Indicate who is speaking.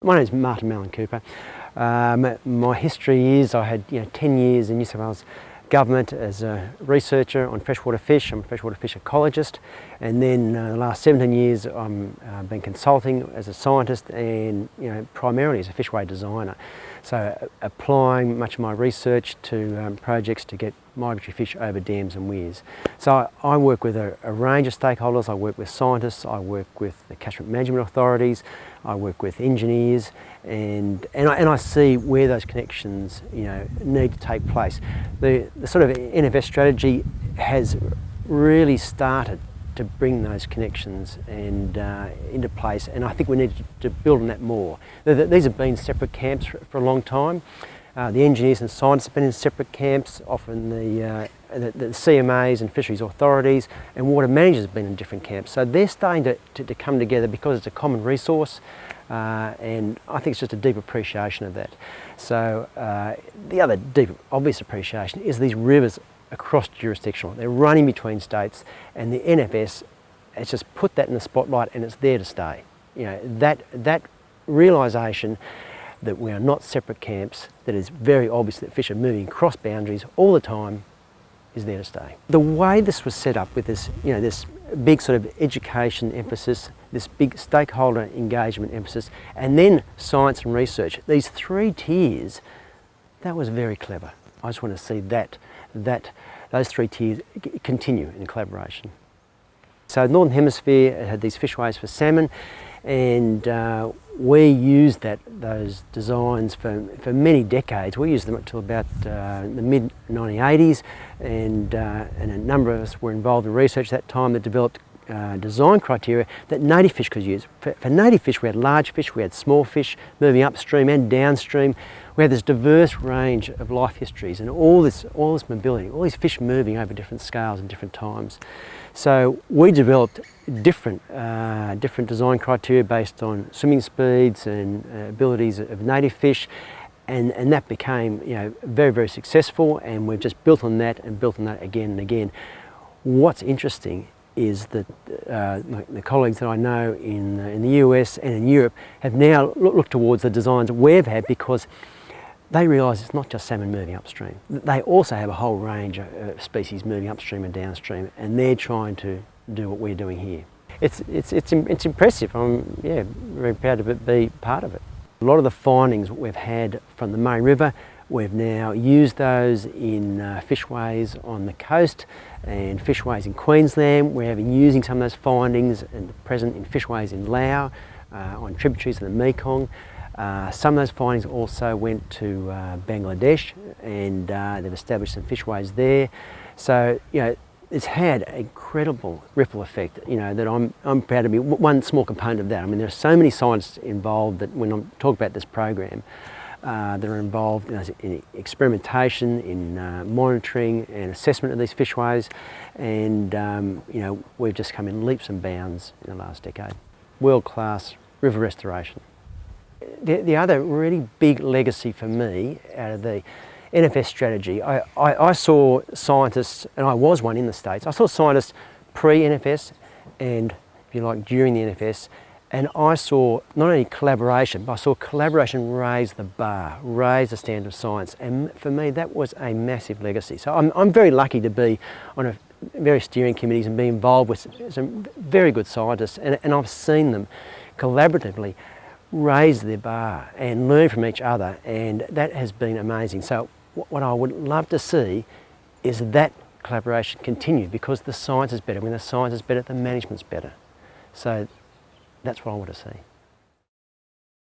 Speaker 1: My name is MallenCooper. My history is I had 10 years in New South Wales government as a researcher on freshwater fish. I'm a freshwater fish ecologist, and then the last 17 years I've been consulting as a scientist and primarily as a fishway designer. So applying much of my research to projects to get migratory fish over dams and weirs. So I work with a range of stakeholders. I work with scientists, I work with the catchment management authorities, I work with engineers, and I see where those connections need to take place. The sort of NFS strategy has really started to bring those connections and into place, and I think we need to build on that more. These have been separate camps for a long time. The engineers and scientists have been in separate camps, often the CMAs and fisheries authorities, and water managers have been in different camps. So they're starting to come together because it's a common resource, and I think it's just a deep appreciation of that. So the other deep, obvious appreciation is these rivers across jurisdictional. They're running between states, and the NFS has just put that in the spotlight, and it's there to stay. That realisation that we are not separate camps, that is very obvious that fish are moving across boundaries all the time, is there to stay. The way this was set up with this, this big sort of education emphasis, this big stakeholder engagement emphasis, and then science and research, these three tiers, that was very clever. I just want to see those three tiers continue in collaboration. So the Northern Hemisphere had these fishways for salmon, and we used those designs for many decades. We used them until about the mid-1980s, and a number of us were involved in research at that time that developed design criteria that native fish could use. For native fish, we had large fish, we had small fish moving upstream and downstream. We had this diverse range of life histories and all this mobility, all these fish moving over different scales and different times. So we developed different design criteria based on swimming speeds and abilities of native fish, and that became very, very successful, and we've just built on that and built on that again and again. What's interesting is that the colleagues that I know in the US and in Europe have now looked towards the designs that we've had, because they realise it's not just salmon moving upstream. They also have a whole range of species moving upstream and downstream, and they're trying to do what we're doing here. It's impressive. I'm very proud to be part of it. A lot of the findings we've had from the Murray River, we've now used those in fishways on the coast and fishways in Queensland. We're even using some of those findings at present in fishways in Laos, on tributaries of the Mekong. Some of those findings also went to Bangladesh, and they've established some fishways there. So it's had an incredible ripple effect. That I'm proud to be one small component of that. I mean, there are so many scientists involved that when I'm talking about this program, that are involved in experimentation, in monitoring and assessment of these fishways, and we've just come in leaps and bounds in the last decade. World-class river restoration. The other really big legacy for me out of the NFS strategy, I saw scientists, and I was one in the States, I saw scientists pre-NFS and, if you like, during the NFS, and I saw not only collaboration, but I saw collaboration raise the bar, raise the standard of science, and for me that was a massive legacy. So I'm very lucky to be on various steering committees and be involved with some very good scientists, and I've seen them collaboratively raise their bar and learn from each other, and that has been amazing. So what I would love to see is that collaboration continue, because the science is better. When the science is better, the management's better. So that's what I want to see.